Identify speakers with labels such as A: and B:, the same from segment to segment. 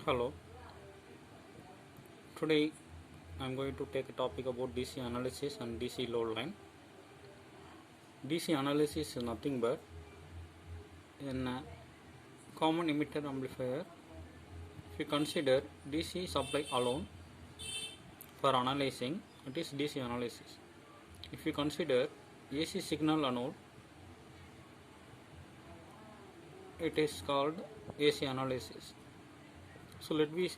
A: Hello, today I am going to take a topic about DC analysis and DC load line. DC analysis is nothing but in a common emitter amplifier. If you consider DC supply alone for analyzing, it is DC analysis. If you consider AC signal anode, it is called AC analysis. So let me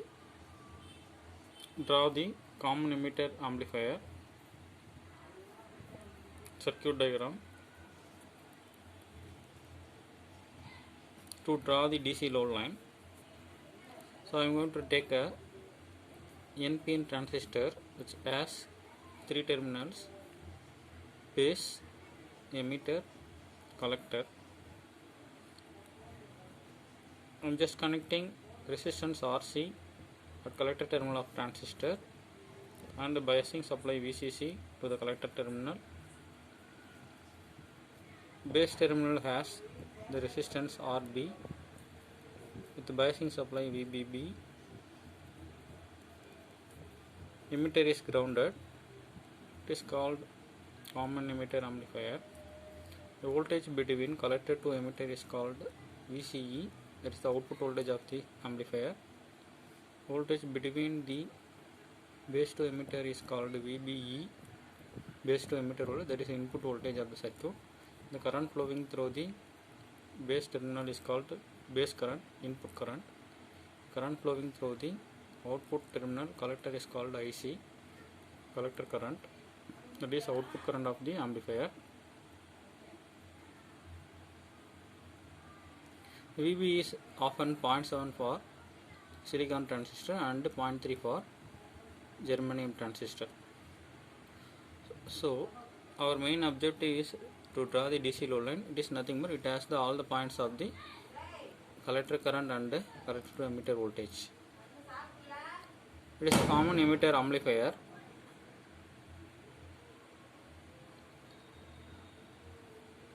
A: draw the common emitter amplifier circuit diagram to draw the DC load line. So I am going to take a NPN transistor which has 3 terminals: base, emitter, collector. I am just connecting resistance RC at collector terminal of transistor and biasing supply VCC to the collector terminal. Base terminal has the resistance RB with biasing supply VBB. Emitter is grounded. It is called common emitter amplifier. The voltage between collector to emitter is called VCE, that is the output voltage of the amplifier. Voltage between the base to emitter is called VBE, base to emitter voltage, that is input voltage of the circuit. The current flowing through the base terminal is called base current, input current. Current flowing through the output terminal collector is called IC, collector current, that is output current of the amplifier. VB is often 0.7 for silicon transistor and 0.3 for germanium transistor. So our main objective is to draw the DC load line. It is nothing but it has all the points of the collector current and collector to emitter voltage. It is a common emitter amplifier.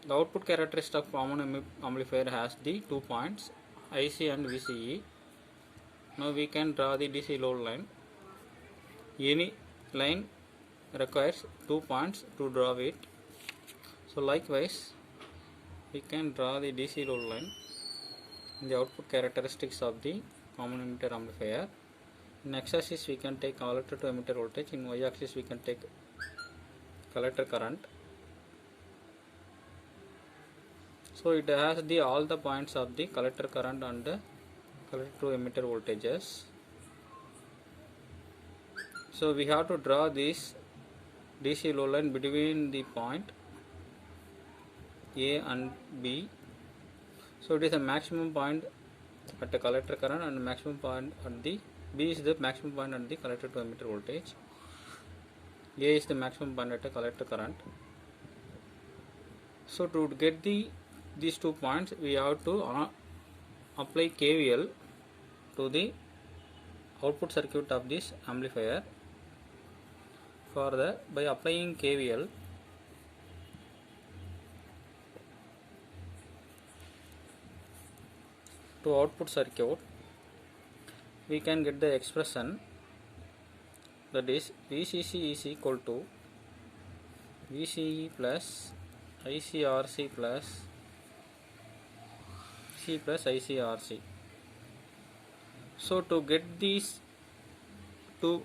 A: The output characteristic of common amplifier has the 2 points IC and VCE. Now we can draw the DC load line. Any line requires 2 points to draw it. So likewise we can draw the DC load line in the output characteristics of the common emitter amplifier. In x-axis we can take collector to emitter voltage, in y-axis we can take collector current. So it has all the points of the collector current and collector to emitter voltages. So we have to draw this DC load line between the point A and B. So it is a maximum point at the collector current and maximum point at the B is the maximum point at the collector to emitter voltage. A is the maximum point at the collector current. So to get these 2 points we have to apply KVL to the output circuit of this amplifier. By applying KVL, to output circuit, we can get the expression, that is VCC is equal to VCE plus ICRC plus C plus ICRC. So to get these two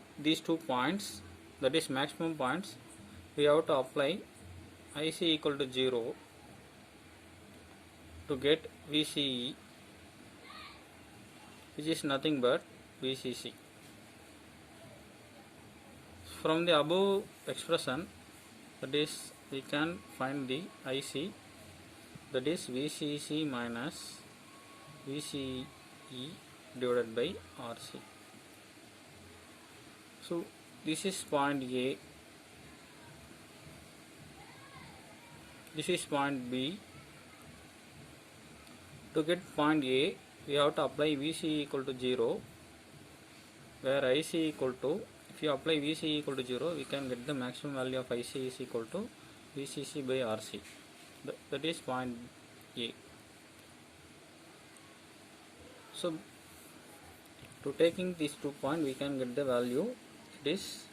A: points, that is maximum points, we have to apply IC equal to 0 to get VCE, which is nothing but VCC. From the above expression, that is we can find the IC, that is VCC minus VCE divided by RC. So this is point A, this is point B. To get point A, we have to apply VC equal to 0, where IC equal to, if you apply VC equal to 0, we can get the maximum value of IC is equal to VCC by RC. That is point A. So To taking these 2 points, we can get the value. It is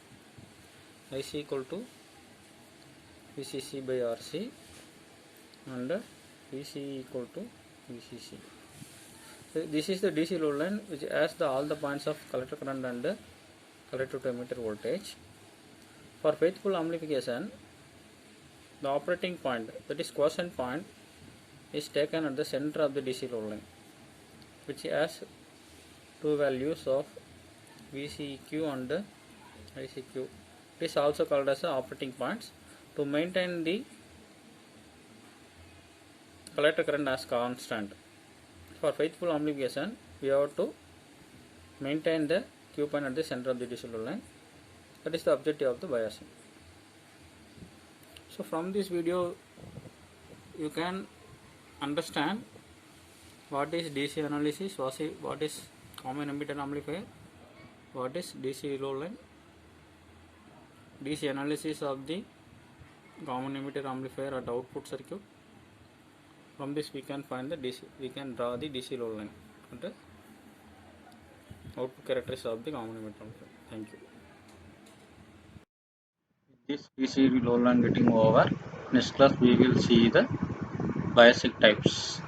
A: IC equal to VCC by RC and VCE equal to VCC. So this is the DC load line which has all the points of collector current and collector to emitter voltage. For faithful amplification, the operating point, that is quiescent point, is taken at the center of the DC load line, which has two values of VCEQ and ICQ. It is also called as operating points to maintain the collector current as constant. For faithful amplification, we have to maintain the Q point at the center of the DC load line. That is the objective of the biasing. So from this video, you can understand what is DC analysis, what is common emitter amplifier, what is DC load line, DC analysis of the common emitter amplifier at output circuit. From this we can find the DC, we can draw the DC load line and the output characteristics of the common emitter amplifier. Thank you. This DC load line getting over, next class we will see the biasing types.